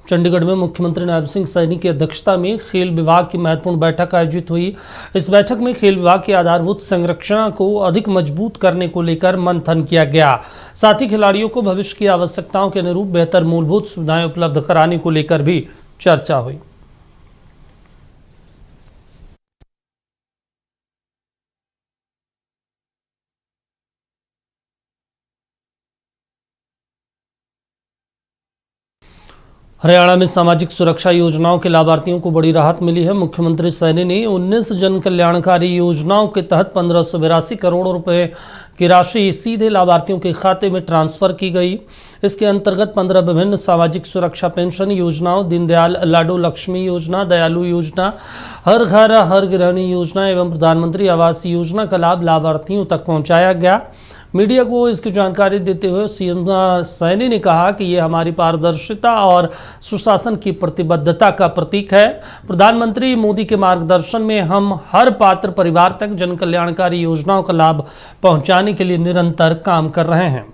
चंडीगढ़ में मुख्यमंत्री नायब सिंह सैनी की अध्यक्षता में खेल विभाग की महत्वपूर्ण बैठक आयोजित हुई। इस बैठक में खेल विभाग की आधारभूत संरचना को अधिक मजबूत करने को लेकर मंथन किया गया। साथ ही खिलाड़ियों को भविष्य की आवश्यकताओं के अनुरूप बेहतर मूलभूत सुविधाएं उपलब्ध कराने को लेकर भी चर्चा हुई। हरियाणा में सामाजिक सुरक्षा योजनाओं के लाभार्थियों को बड़ी राहत मिली है। मुख्यमंत्री सैनी ने 19 जन कल्याणकारी योजनाओं के तहत 1582 करोड़ रुपए की राशि सीधे लाभार्थियों के खाते में ट्रांसफर की गई। इसके अंतर्गत 15 विभिन्न सामाजिक सुरक्षा पेंशन योजनाओं, दीनदयाल लाडो लक्ष्मी योजना, दयालु योजना, हर घर हर गृहिणी योजना एवं प्रधानमंत्री आवास योजना का लाभ लाभार्थियों तक पहुंचाया गया। मीडिया को इसकी जानकारी देते हुए सीएम सैनी ने कहा कि ये हमारी पारदर्शिता और सुशासन की प्रतिबद्धता का प्रतीक है। प्रधानमंत्री मोदी के मार्गदर्शन में हम हर पात्र परिवार तक जन कल्याणकारी योजनाओं का लाभ पहुंचाने के लिए निरंतर काम कर रहे हैं।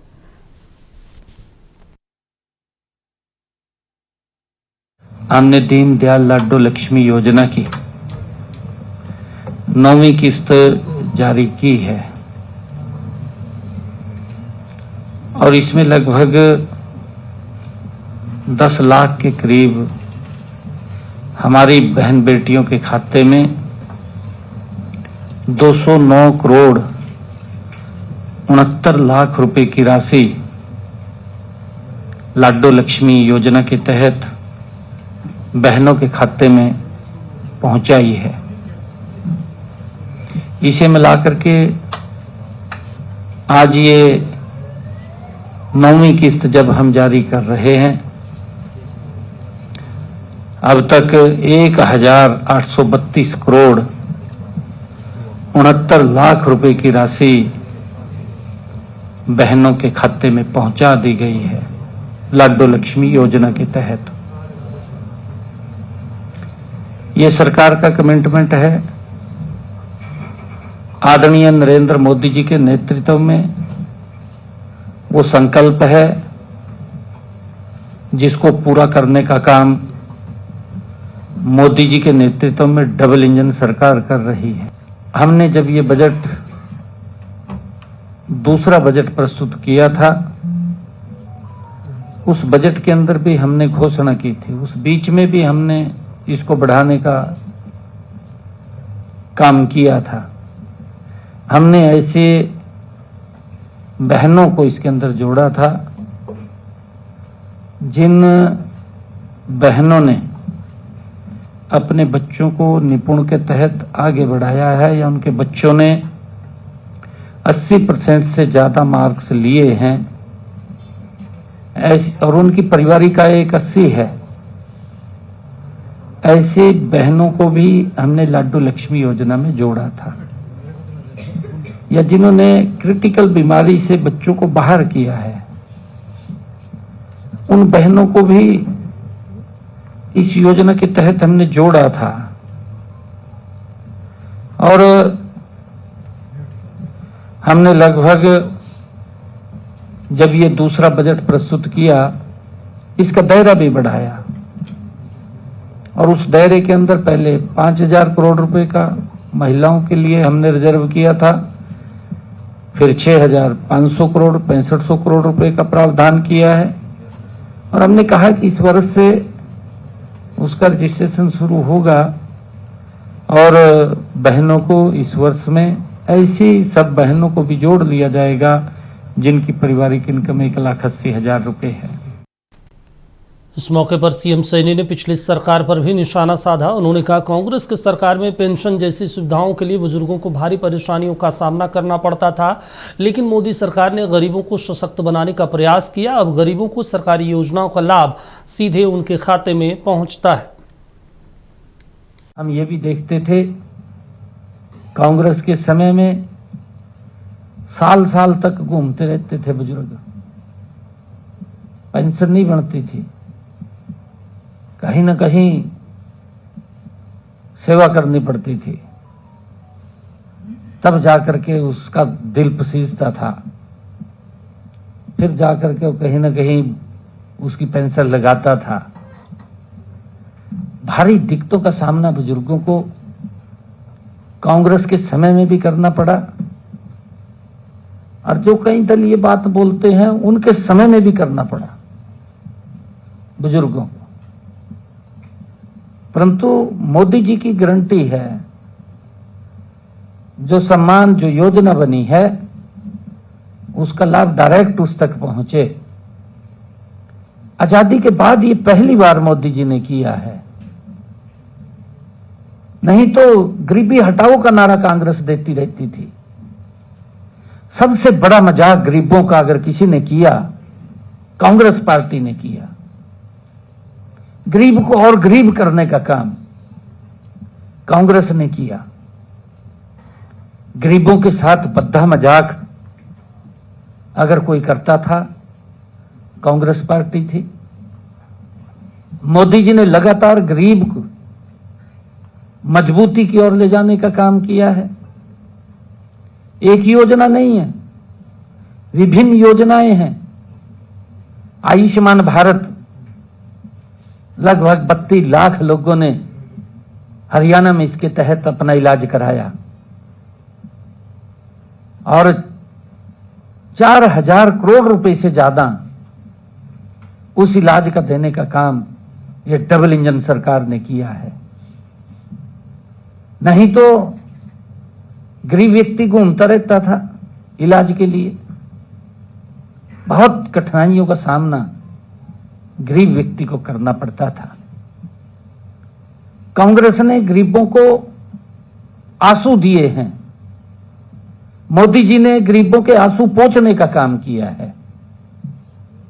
हमने दीनदयाल लाडो लक्ष्मी योजना की 9वीं किस्त जारी की है और इसमें लगभग 10 लाख के करीब हमारी बहन बेटियों के खाते में 209 करोड़ 69 लाख रुपए की राशि लाडो लक्ष्मी योजना के तहत बहनों के खाते में पहुंचाई है। इसे मिलाकर के आज ये 9वीं किस्त जब हम जारी कर रहे हैं, अब तक 1832 करोड़ 69 लाख रुपए की राशि बहनों के खाते में पहुंचा दी गई है लाडो लक्ष्मी योजना के तहत। ये सरकार का कमिटमेंट है। आदरणीय नरेंद्र मोदी जी के नेतृत्व में वो संकल्प है जिसको पूरा करने का काम मोदी जी के नेतृत्व में डबल इंजन सरकार कर रही है। हमने जब ये बजट दूसरा बजट प्रस्तुत किया था, उस बजट के अंदर भी हमने घोषणा की थी, उस बीच में भी हमने इसको बढ़ाने का काम किया था। हमने ऐसे बहनों को इसके अंदर जोड़ा था जिन बहनों ने अपने बच्चों को निपुण के तहत आगे बढ़ाया है या उनके बच्चों ने 80% से ज्यादा मार्क्स लिए हैं और उनकी पारिवारिक आय 81 है। ऐसे बहनों को भी हमने लाडो लक्ष्मी योजना में जोड़ा था, या जिन्होंने क्रिटिकल बीमारी से बच्चों को बाहर किया है, उन बहनों को भी इस योजना के तहत हमने जोड़ा था। और हमने लगभग जब ये दूसरा बजट प्रस्तुत किया, इसका दायरा भी बढ़ाया और उस दायरे के अंदर पहले 5000 करोड़ रुपए का महिलाओं के लिए हमने रिजर्व किया था, फिर 6500 करोड़ 6500 करोड़ रुपए का प्रावधान किया है और हमने कहा कि इस वर्ष से उसका रजिस्ट्रेशन शुरू होगा और बहनों को इस वर्ष में ऐसी सब बहनों को भी जोड़ लिया जाएगा जिनकी पारिवारिक इनकम 1,80,000 रुपए है। इस मौके पर सीएम सैनी ने पिछली सरकार पर भी निशाना साधा। उन्होंने कहा, कांग्रेस की सरकार में पेंशन जैसी सुविधाओं के लिए बुजुर्गों को भारी परेशानियों का सामना करना पड़ता था, लेकिन मोदी सरकार ने गरीबों को सशक्त बनाने का प्रयास किया। अब गरीबों को सरकारी योजनाओं का लाभ सीधे उनके खाते में पहुंचता है। हम ये भी देखते थे कांग्रेस के समय में साल साल तक घूमते रहते थे बुजुर्ग, पेंशन नहीं बनती थी, कहीं ना कहीं सेवा करनी पड़ती थी, तब जाकर के उसका दिल पसीजता था, फिर जाकर के कहीं ना कहीं उसकी पेंशन लगाता था। भारी दिक्कतों का सामना बुजुर्गों को कांग्रेस के समय में भी करना पड़ा, और जो कई दल ये बात बोलते हैं उनके समय में भी करना पड़ा बुजुर्गों को। परंतु मोदी जी की गारंटी है, जो सम्मान, जो योजना बनी है, उसका लाभ डायरेक्ट उस तक पहुंचे। आजादी के बाद ये पहली बार मोदी जी ने किया है। नहीं तो गरीबी हटाओ का नारा कांग्रेस देती रहती थी। सबसे बड़ा मजाक गरीबों का अगर किसी ने किया, कांग्रेस पार्टी ने किया। गरीब को और गरीब करने का काम कांग्रेस ने किया। गरीबों के साथ बद्दा मजाक अगर कोई करता था, कांग्रेस पार्टी थी। मोदी जी ने लगातार गरीब को मजबूती की ओर ले जाने का काम किया है। एक योजना नहीं है, विभिन्न योजनाएं हैं। आयुष्मान भारत, लगभग 32 लाख लोगों ने हरियाणा में इसके तहत अपना इलाज कराया, और 4000 करोड़ रुपए से ज्यादा उस इलाज का देने का काम ये डबल इंजन सरकार ने किया है। नहीं तो गरीब व्यक्ति घूमता रहता था इलाज के लिए। बहुत कठिनाइयों का सामना गरीब व्यक्ति को करना पड़ता था। कांग्रेस ने गरीबों को आंसू दिए हैं। मोदी जी ने गरीबों के आंसू पोंछने का काम किया है,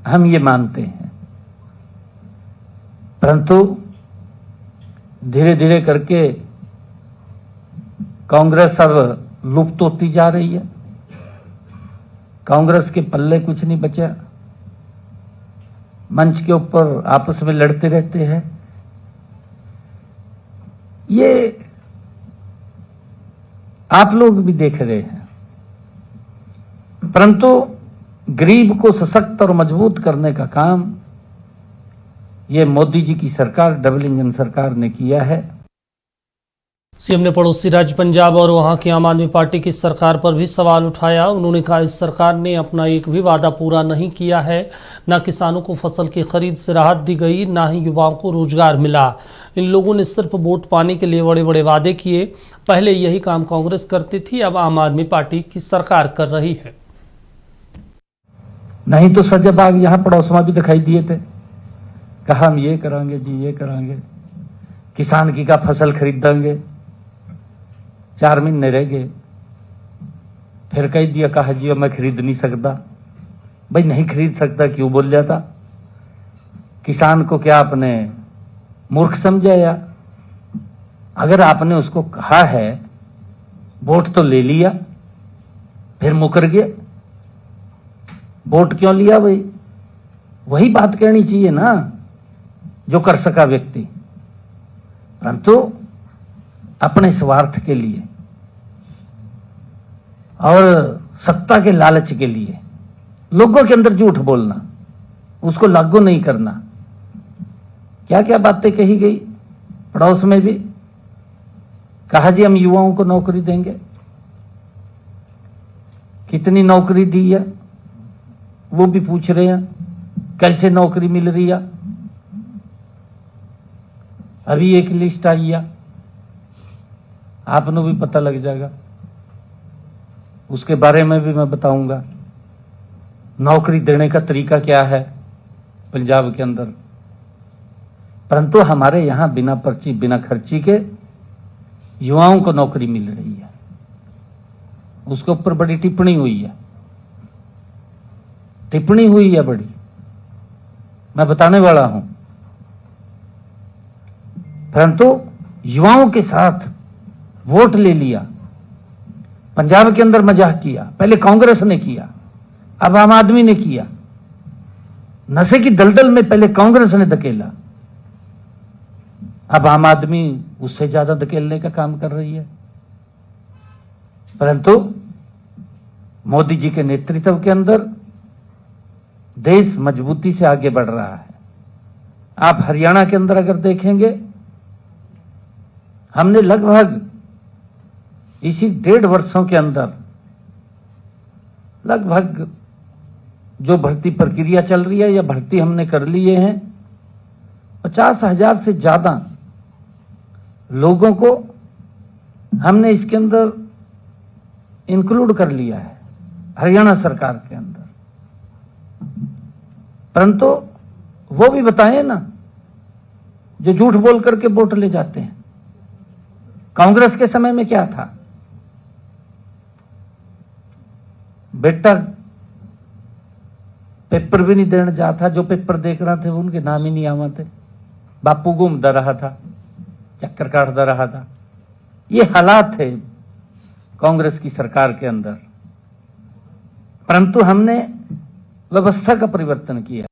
हम ये मानते हैं। परंतु धीरे धीरे करके कांग्रेस अब लुप्त होती जा रही है। कांग्रेस के पल्ले कुछ नहीं बचा। मंच के ऊपर आपस में लड़ते रहते हैं। ये आप लोग भी देख रहे हैं। परंतु गरीब को सशक्त और मजबूत करने का काम ये मोदी जी की सरकार, डबल इंजन सरकार ने किया है। सीएम ने पड़ोसी राज्य पंजाब और वहां की आम आदमी पार्टी की सरकार पर भी सवाल उठाया। उन्होंने कहा, इस सरकार ने अपना एक भी वादा पूरा नहीं किया है। ना किसानों को फसल की खरीद से राहत दी गई, ना ही युवाओं को रोजगार मिला। इन लोगों ने सिर्फ वोट पाने के लिए बड़े बड़े वादे किए। पहले यही काम कांग्रेस करती थी, अब आम आदमी पार्टी की सरकार कर रही है। नहीं तो सजाबाग यहां पड़ोस में भी दिखाई दिए थे। कहा हम ये करांगे जी, ये करांगे, किसान की का फसल खरीदेंगे। 4 महीने रह गए, फिर कह दिया, कहा जी मैं खरीद नहीं सकता। भाई नहीं खरीद सकता क्यों बोल जाता? किसान को क्या आपने मूर्ख समझा? या अगर आपने उसको कहा है, वोट तो ले लिया, फिर मुकर गया, वोट क्यों लिया? भाई वही बात कहनी चाहिए ना जो कर सका व्यक्ति। परंतु अपने स्वार्थ के लिए और सत्ता के लालच के लिए लोगों के अंदर झूठ बोलना, उसको लागू नहीं करना। क्या क्या बातें कही गई पड़ोस में भी। कहा जी हम युवाओं को नौकरी देंगे। कितनी नौकरी दी है वो भी पूछ रहे हैं, कैसे नौकरी मिल रही है। अभी एक लिस्ट आई है, आपको भी पता लग जाएगा, उसके बारे में भी मैं बताऊंगा। नौकरी देने का तरीका क्या है पंजाब के अंदर। परंतु हमारे यहां बिना पर्ची, बिना खर्ची के युवाओं को नौकरी मिल रही है। उसके ऊपर बड़ी टिप्पणी हुई है, टिप्पणी हुई है बड़ी, मैं बताने वाला हूं। परंतु युवाओं के साथ वोट ले लिया, पंजाब के अंदर मजाक किया। पहले कांग्रेस ने किया, अब आम आदमी ने किया। नशे की दलदल में पहले कांग्रेस ने धकेला, अब आम आदमी उससे ज्यादा धकेलने का काम कर रही है। परंतु मोदी जी के नेतृत्व के अंदर देश मजबूती से आगे बढ़ रहा है। आप हरियाणा के अंदर अगर देखेंगे हमने लगभग इसी 1.5 वर्षों के अंदर लगभग जो भर्ती प्रक्रिया चल रही है या भर्ती हमने कर लिए हैं 50,000 से ज्यादा लोगों को हमने इसके अंदर इंक्लूड कर लिया है हरियाणा सरकार के अंदर। परंतु वो भी बताएं ना जो झूठ बोल करके वोट ले जाते हैं। कांग्रेस के समय में क्या था? बेटा पेपर भी नहीं देने जाता, जो पेपर देख रहा थे उनके नाम ही नहीं आते। बापू घूमता रहा था, चक्कर काटता रहा था। ये हालात थे कांग्रेस की सरकार के अंदर। परंतु हमने व्यवस्था का परिवर्तन किया।